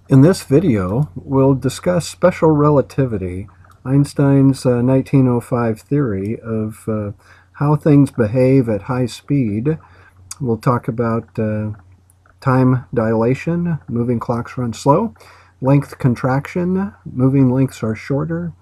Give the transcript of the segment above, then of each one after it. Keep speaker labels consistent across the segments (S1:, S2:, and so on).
S1: In this video, we'll discuss special relativity, Einstein's 1905 theory of how things behave at high speed. We'll talk about time dilation, moving clocks run slow, length contraction, moving lengths are shorter.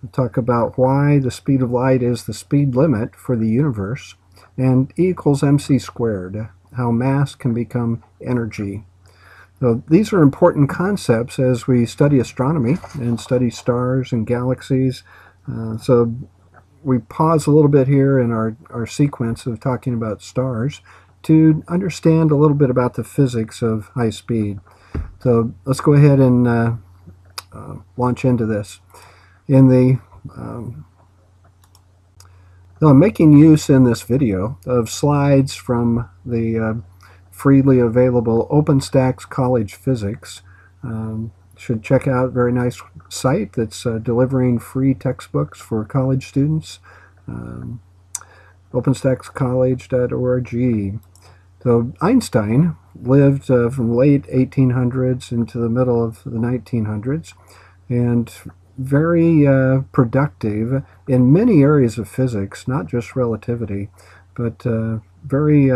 S1: We'll talk about why the speed of light is the speed limit for the universe, and E equals mc squared, how mass can become energy. So these are important concepts as we study astronomy and study stars and galaxies. So we pause a little bit here in our sequence of talking about stars to understand a little bit about the physics of high speed. So let's go ahead and launch into this. I'm making use in this video of slides from the freely available OpenStax College Physics. Should check out a very nice site that's delivering free textbooks for college students. OpenStaxCollege.org. So Einstein lived from late 1800s into the middle of the 1900s, and very productive in many areas of physics, not just relativity, but very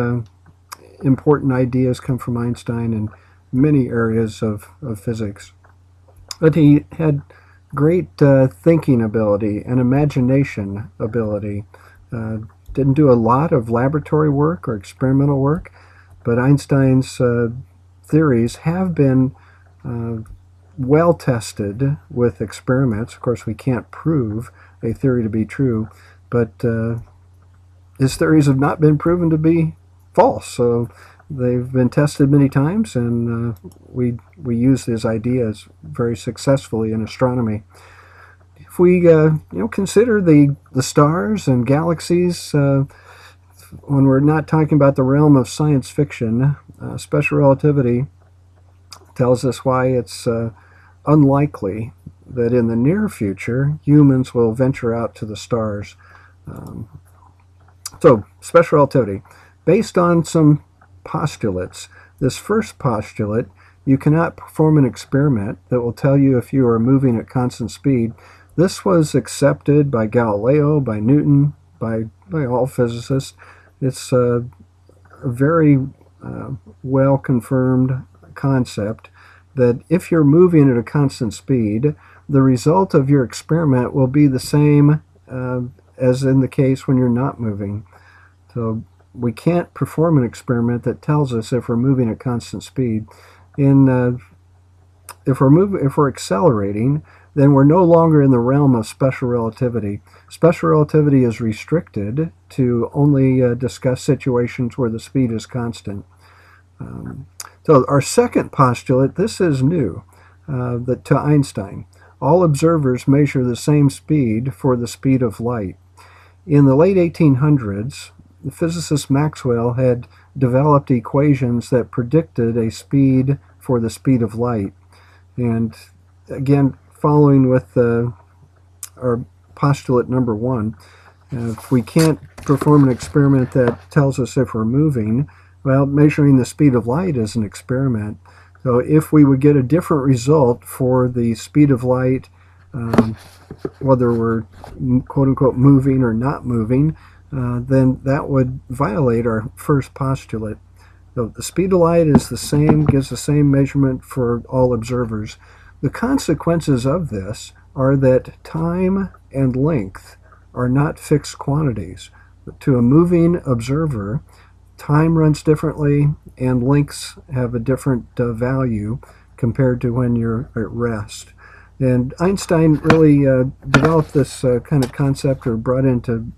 S1: important ideas come from Einstein in many areas of physics. But he had great thinking ability and imagination ability. Didn't do a lot of laboratory work or experimental work, but Einstein's theories have been well tested with experiments. Of course, we can't prove a theory to be true, but his theories have not been proven to be false. So they've been tested many times, and we use these ideas very successfully in astronomy. If we consider the stars and galaxies, when we're not talking about the realm of science fiction, special relativity tells us why it's unlikely that in the near future humans will venture out to the stars. So special relativity, based on some postulates. This first postulate: you cannot perform an experiment that will tell you if you are moving at constant speed. This was accepted by Galileo, by Newton, by all physicists. It's a very well confirmed concept that if you're moving at a constant speed, the result of your experiment will be the same as in the case when you're not moving. So we can't perform an experiment that tells us if we're moving at constant speed. If we're accelerating, then we're no longer in the realm of special relativity. Special relativity is restricted to only discuss situations where the speed is constant. So our second postulate, this is new, that to Einstein. All observers measure the same speed for the speed of light. In the late 1800s, the physicist Maxwell had developed equations that predicted a speed for the speed of light. And again, following with our postulate number one, if we can't perform an experiment that tells us if we're moving, well, measuring the speed of light is an experiment. So if we would get a different result for the speed of light, whether we're quote-unquote moving or not moving, then that would violate our first postulate. So the speed of light is the same, gives the same measurement for all observers. The consequences of this are that time and length are not fixed quantities. To a moving observer, time runs differently and lengths have a different value compared to when you're at rest. And Einstein really developed this kind of concept, or brought into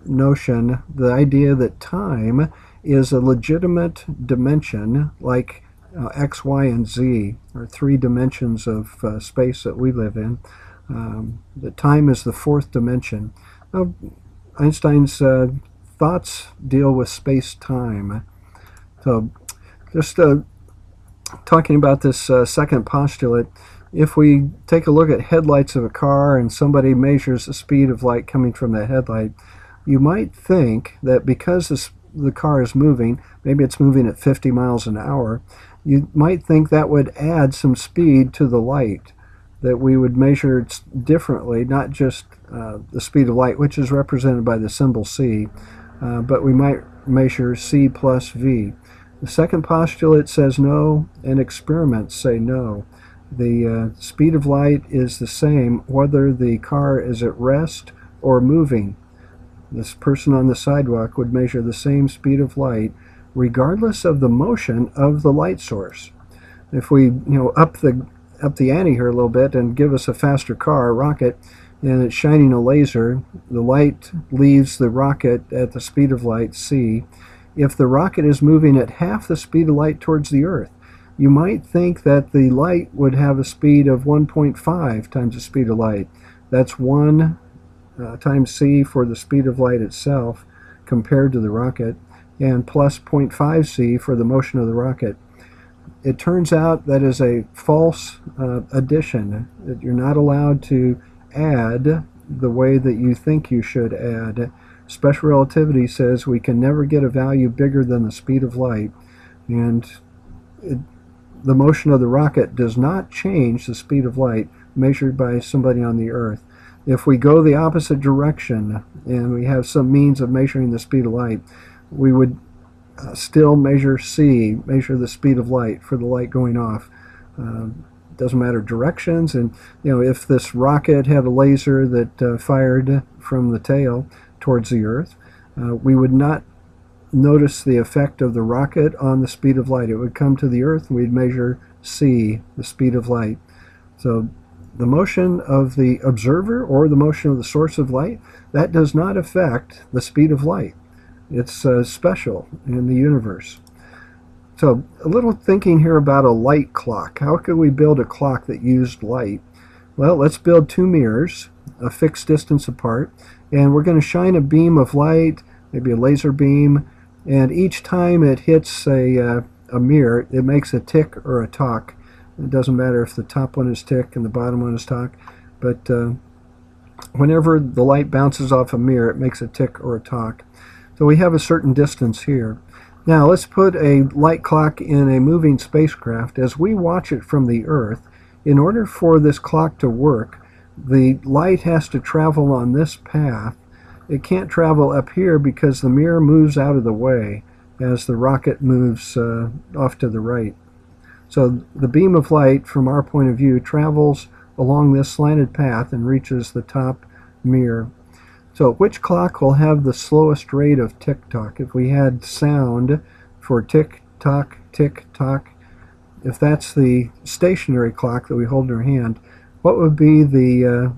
S1: notion the idea that time is a legitimate dimension, like x, y, and z are three dimensions of space that we live in. That time is the fourth dimension. Now, Einstein's thoughts deal with space-time. So just talking about this second postulate, if we take a look at headlights of a car and somebody measures the speed of light coming from the headlight, you might think that because the car is moving, maybe it's moving at 50 miles an hour, You might think that would add some speed to the light, that we would measure it differently, not just the speed of light, which is represented by the symbol c, but we might measure c plus v. The second postulate says no, and experiments say no. The speed of light is the same whether the car is at rest or moving. This person on the sidewalk would measure the same speed of light regardless of the motion of the light source. If we up the ante here a little bit and give us a faster car, a rocket, and it's shining a laser, the light leaves the rocket at the speed of light c. If the rocket is moving at half the speed of light towards the Earth, you might think that the light would have a speed of 1.5 times the speed of light. That's 1 times c for the speed of light itself compared to the rocket, and plus 0.5 c for the motion of the rocket. It turns out that is a false addition, that you're not allowed to add the way that you think you should add. Special relativity says we can never get a value bigger than the speed of light, and the motion of the rocket does not change the speed of light measured by somebody on the Earth. If we go the opposite direction and we have some means of measuring the speed of light, we would still measure c, measure the speed of light for the light going off. Doesn't matter directions, and if this rocket had a laser that fired from the tail towards the Earth, we would not notice the effect of the rocket on the speed of light. It would come to the Earth and we'd measure c, the speed of light. So the motion of the observer or the motion of the source of light, that does not affect the speed of light. It's special in the universe. So a little thinking here about a light clock. How could we build a clock that used light? Well, let's build two mirrors, a fixed distance apart, and we're going to shine a beam of light, maybe a laser beam, and each time it hits a mirror, it makes a tick or a tock. It doesn't matter if the top one is tick and the bottom one is tock, but whenever the light bounces off a mirror, it makes a tick or a tock. So we have a certain distance here. Now let's put a light clock in a moving spacecraft. As we watch it from the Earth, in order for this clock to work, the light has to travel on this path. It can't travel up here because the mirror moves out of the way as the rocket moves off to the right. So the beam of light, from our point of view, travels along this slanted path and reaches the top mirror. So which clock will have the slowest rate of tick-tock? If we had sound for tick-tock, tick-tock, if that's the stationary clock that we hold in our hand, what would be the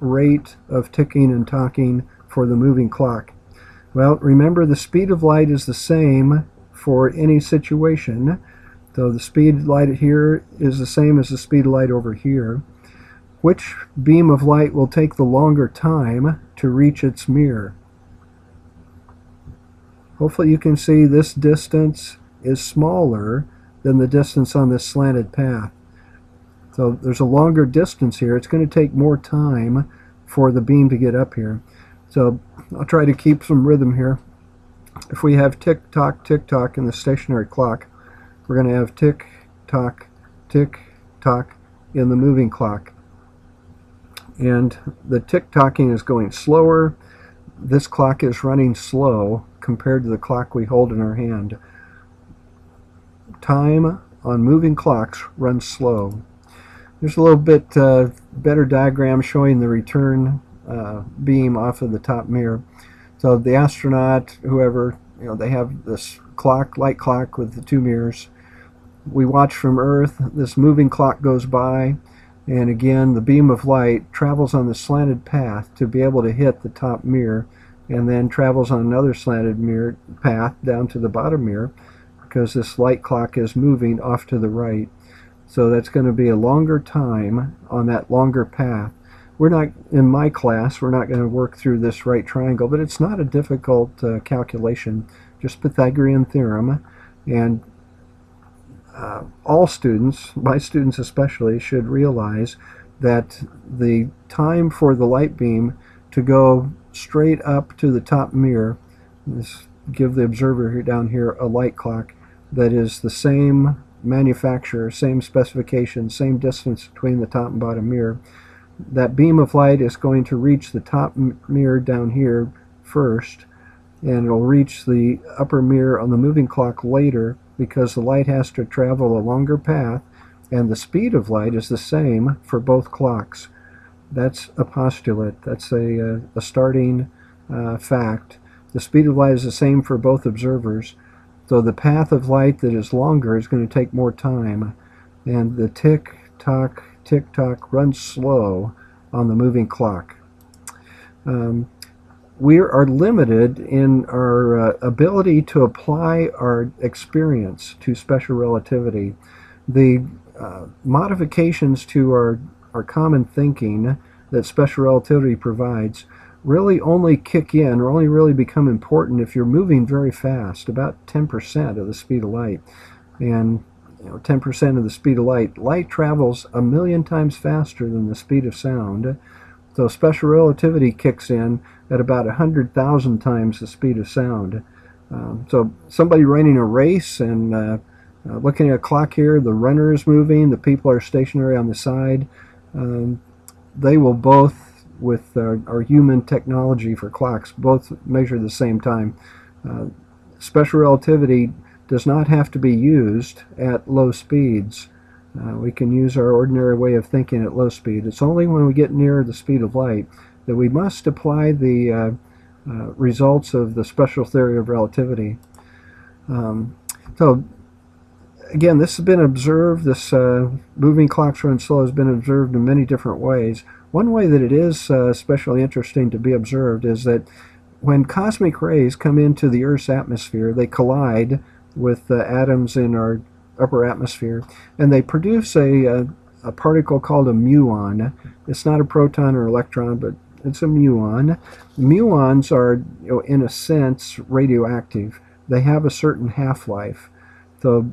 S1: rate of ticking and tocking for the moving clock? Well, remember the speed of light is the same for any situation. So the speed of light here is the same as the speed of light over here. Which beam of light will take the longer time to reach its mirror? Hopefully you can see this distance is smaller than the distance on this slanted path. So there's a longer distance here. It's going to take more time for the beam to get up here. So I'll try to keep some rhythm here. If we have tick-tock, tick-tock in the stationary clock, we're going to have tick-tock, tick-tock in the moving clock. And the tick-tocking is going slower. This clock is running slow compared to the clock we hold in our hand. Time on moving clocks runs slow. There's a little bit better diagram showing the return beam off of the top mirror. So the astronaut, whoever, they have this clock, light clock with the two mirrors. We watch from Earth. This moving clock goes by, and again the beam of light travels on the slanted path to be able to hit the top mirror, and then travels on another slanted mirror path down to the bottom mirror, because this light clock is moving off to the right. So that's going to be a longer time on that longer path. We're not, in my class, we're not going to work through this right triangle, but it's not a difficult calculation, just Pythagorean theorem, and all students, my students especially, should realize that the time for the light beam to go straight up to the top mirror, give the observer here down here a light clock that is the same manufacturer, same specifications, same distance between the top and bottom mirror. That beam of light is going to reach the top mirror down here first, and it'll reach the upper mirror on the moving clock later, because the light has to travel a longer path, and the speed of light is the same for both clocks. That's a postulate. That's a starting fact. The speed of light is the same for both observers, so the path of light that is longer is going to take more time, and the tick-tock, tick-tock runs slow on the moving clock. We are limited in our ability to apply our experience to special relativity. The modifications to our common thinking that special relativity provides really only kick in, or only really become important if you're moving very fast, about 10% of the speed of light. And 10% of the speed of light. Light travels 1,000,000 times faster than the speed of sound. So special relativity kicks in at about 100,000 times the speed of sound. So somebody running a race and looking at a clock here, the runner is moving, the people are stationary on the side. They will both, with our human technology for clocks, both measure the same time. Special relativity does not have to be used at low speeds. We can use our ordinary way of thinking at low speed. It's only when we get near the speed of light that we must apply the results of the special theory of relativity. So again, this has been observed, this moving clocks run slow has been observed in many different ways. One way that it is especially interesting to be observed is that when cosmic rays come into the Earth's atmosphere, they collide with atoms in our upper atmosphere, and they produce a particle called a muon. It's not a proton or electron, but it's a muon. Muons are, in a sense, radioactive. They have a certain half-life. So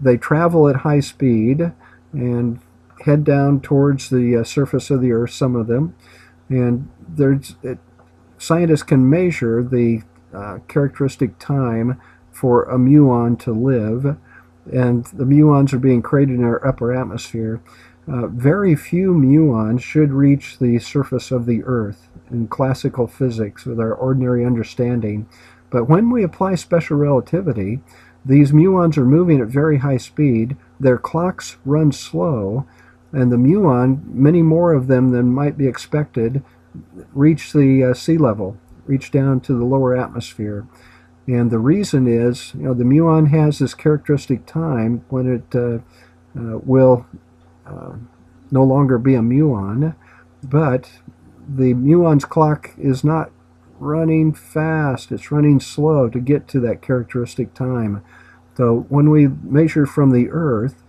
S1: they travel at high speed and head down towards the surface of the Earth, some of them, and scientists can measure the characteristic time for a muon to live, and the muons are being created in our upper atmosphere. Very few muons should reach the surface of the Earth in classical physics with our ordinary understanding. But when we apply special relativity, these muons are moving at very high speed, their clocks run slow, and the muon, many more of them than might be expected, reach the sea level, reach down to the lower atmosphere. And the reason is, the muon has this characteristic time when it will no longer be a muon, but the muon's clock is not running fast, it's running slow to get to that characteristic time. So when we measure from the Earth,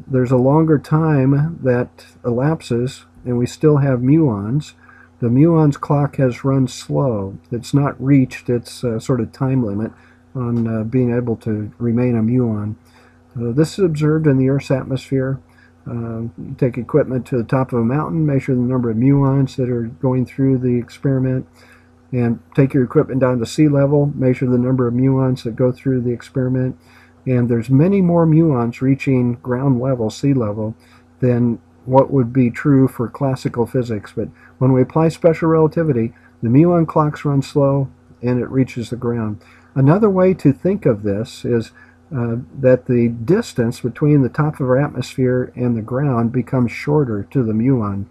S1: there's a longer time that elapses and we still have muons. The muon's clock has run slow. It's not reached its sort of time limit on being able to remain a muon. This is observed in the Earth's atmosphere. You take equipment to the top of a mountain, measure the number of muons that are going through the experiment, and take your equipment down to sea level, measure the number of muons that go through the experiment, and there's many more muons reaching ground level, sea level, than what would be true for classical physics. But when we apply special relativity, the muon clocks run slow and it reaches the ground. Another way to think of this is that the distance between the top of our atmosphere and the ground becomes shorter to the muon.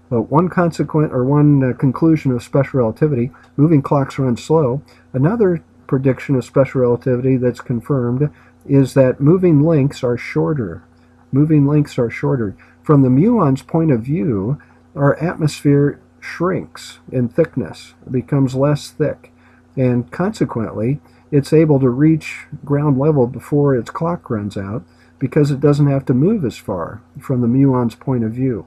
S1: But one conclusion of special relativity, moving clocks run slow. Another prediction of special relativity that's confirmed is that moving lengths are shorter. Moving lengths are shorter. From the muon's point of view, our atmosphere shrinks in thickness, it becomes less thick, and consequently, it's able to reach ground level before its clock runs out because it doesn't have to move as far from the muon's point of view.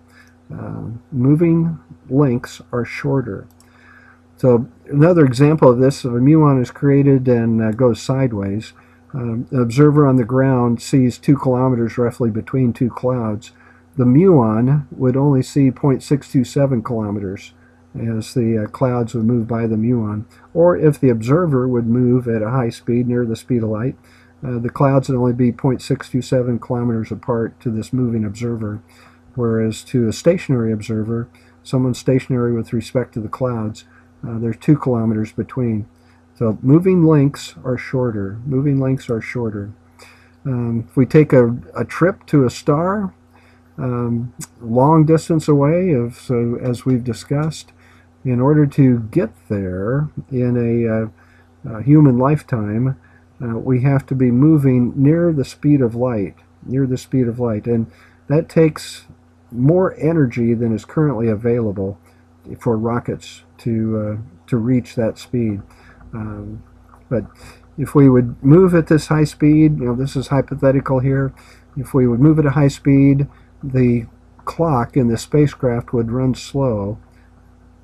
S1: Moving lengths are shorter. So another example of this, if a muon is created and goes sideways, an observer on the ground sees 2 kilometers roughly between two clouds. The muon would only see 0.627 kilometers as the clouds would move by the muon. Or if the observer would move at a high speed, near the speed of light, the clouds would only be 0.627 kilometers apart to this moving observer, whereas to a stationary observer, someone stationary with respect to the clouds, there's 2 kilometers between. So moving lengths are shorter. Moving lengths are shorter. If we take a trip to a star, long distance away, so as we've discussed, in order to get there in a human lifetime, we have to be moving near the speed of light, and that takes more energy than is currently available for rockets to reach that speed. But if we would move at this high speed, this is hypothetical here, if we would move at a high speed, the clock in the spacecraft would run slow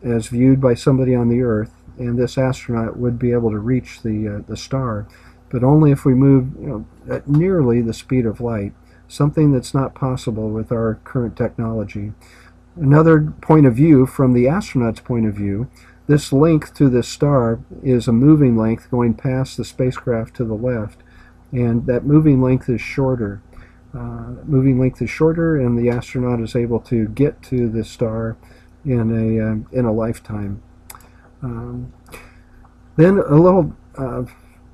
S1: as viewed by somebody on the Earth, and this astronaut would be able to reach the star, but only if we move at nearly the speed of light, something that's not possible with our current technology. Another point of view, from the astronaut's point of view, this length to this star is a moving length going past the spacecraft to the left, and that moving length is shorter. And the astronaut is able to get to the star in a lifetime. Then a little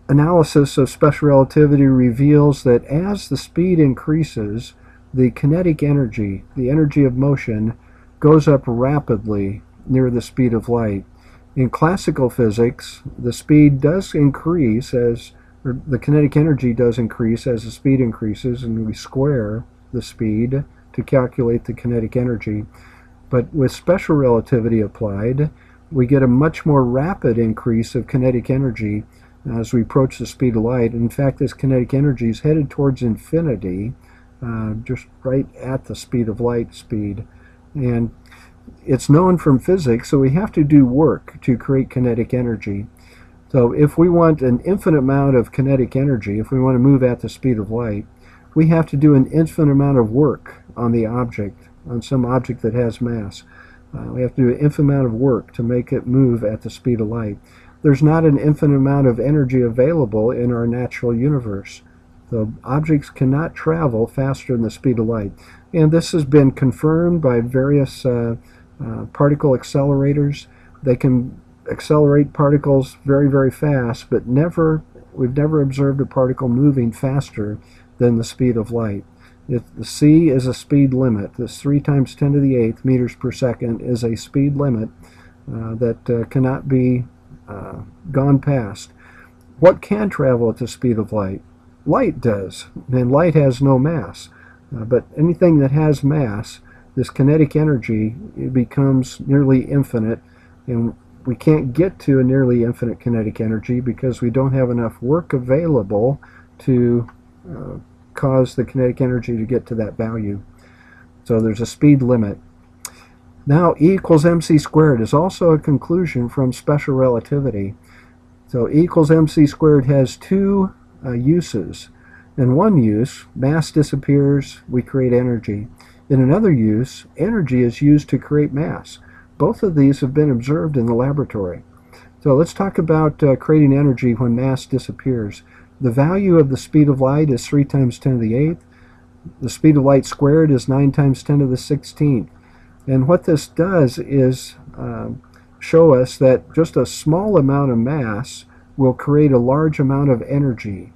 S1: analysis of special relativity reveals that as the speed increases, the kinetic energy, the energy of motion, goes up rapidly near the speed of light. In classical physics, the speed does increase or the kinetic energy does increase as the speed increases, and we square the speed to calculate the kinetic energy. But with special relativity applied, we get a much more rapid increase of kinetic energy as we approach the speed of light. In fact, this kinetic energy is headed towards infinity, just right at the speed of light speed. And it's known from physics, so we have to do work to create kinetic energy. So if we want an infinite amount of kinetic energy, if we want to move at the speed of light, we have to do an infinite amount of work on the object, on some object that has mass. We have to do an infinite amount of work to make it move at the speed of light. There's not an infinite amount of energy available in our natural universe. So objects cannot travel faster than the speed of light. And this has been confirmed by various particle accelerators. They can accelerate particles very, very fast, but we've never observed a particle moving faster than the speed of light. The c is a speed limit. This 3 times 10 to the 8th meters per second is a speed limit that cannot be gone past. What can travel at the speed of light? Light does, and light has no mass. But anything that has mass, this kinetic energy, it becomes nearly infinite, and we can't get to a nearly infinite kinetic energy because we don't have enough work available to cause the kinetic energy to get to that value. So there's a speed limit. Now E equals mc squared is also a conclusion from special relativity. So E equals mc squared has 2 uses. In one use, mass disappears, we create energy. In another use, energy is used to create mass. Both of these have been observed in the laboratory. So let's talk about creating energy when mass disappears. The value of the speed of light is 3 times 10 to the 8th. The speed of light squared is 9 times 10 to the 16th. And what this does is show us that just a small amount of mass will create a large amount of energy.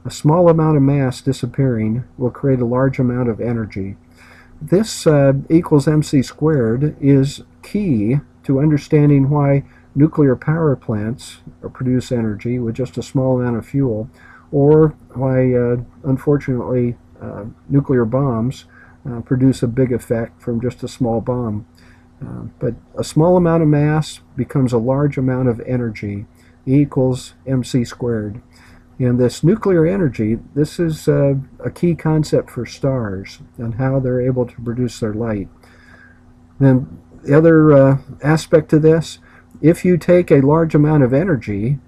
S1: A small amount of mass disappearing will create a large amount of energy. This equals mc squared is key to understanding why nuclear power plants produce energy with just a small amount of fuel, or why, unfortunately, nuclear bombs produce a big effect from just a small bomb. But a small amount of mass becomes a large amount of energy. E equals mc squared. And this nuclear energy, this is a key concept for stars and how they're able to produce their light. Then the other aspect to this, if you take a large amount of energy,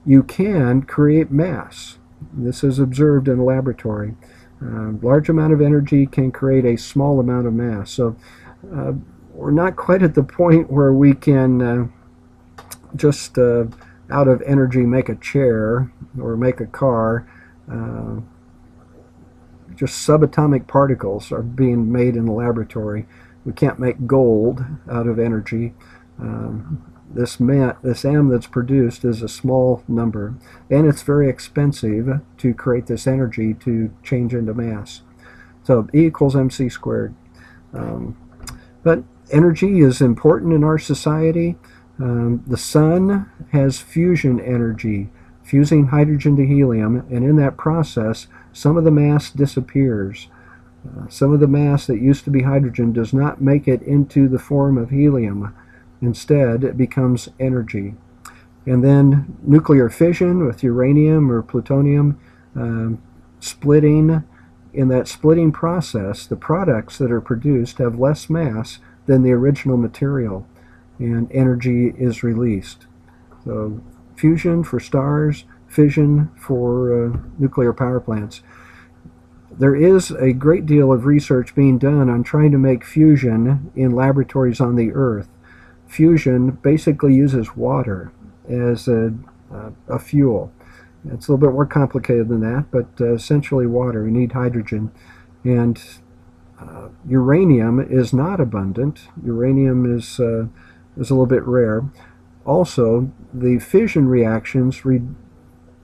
S1: you can create mass. This is observed in a laboratory. Large amount of energy can create a small amount of mass. So we're not quite at the point where we can just out of energy make a chair or make a car. uh, just subatomic particles are being made in the laboratory. We can't make gold out of energy. This M that's produced is a small number, and it's very expensive to create this energy to change into mass. So E equals mc squared. But energy is important in our society. The sun has fusion energy, fusing hydrogen to helium, and in that process, some of the mass disappears. Some of the mass that used to be hydrogen does not make it into the form of helium. Instead, it becomes energy. And then nuclear fission with uranium or plutonium, splitting. In that splitting process, the products that are produced have less mass than the original material, and energy is released. So fusion for stars, fission for nuclear power plants. There is a great deal of research being done on trying to make fusion in laboratories on the Earth. Fusion basically uses water as a fuel. It's a little bit more complicated than that, but essentially water. You need hydrogen. And uranium is not abundant. Uranium is a little bit rare. Also, the fission reactions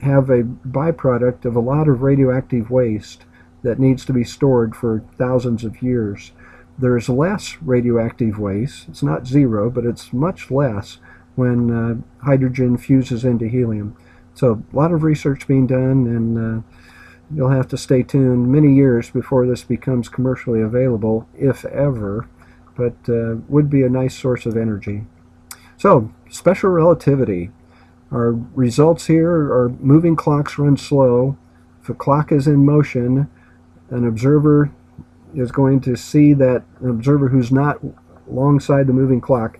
S1: have a byproduct of a lot of radioactive waste that needs to be stored for thousands of years. There's less radioactive waste. It's not zero, but it's much less when hydrogen fuses into helium. So a lot of research being done, and you'll have to stay tuned many years before this becomes commercially available, if ever, but would be a nice source of energy. So, special relativity. Our results here are moving clocks run slow. If a clock is in motion, an observer is going to see that an observer who's not alongside the moving clock,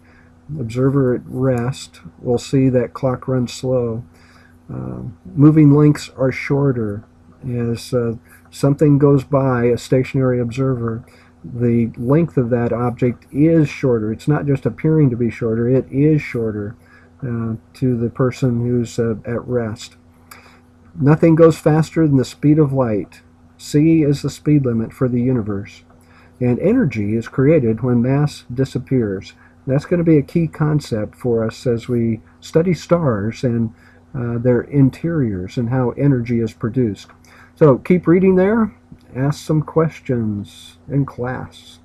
S1: observer at rest, will see that clock run slow. Moving lengths are shorter. As something goes by a stationary observer, the length of that object is shorter. It's not just appearing to be shorter, it is shorter to the person who's at rest. Nothing goes faster than the speed of light. C is the speed limit for the universe. And energy is created when mass disappears. That's going to be a key concept for us as we study stars and their interiors and how energy is produced. So keep reading there. Ask some questions in class.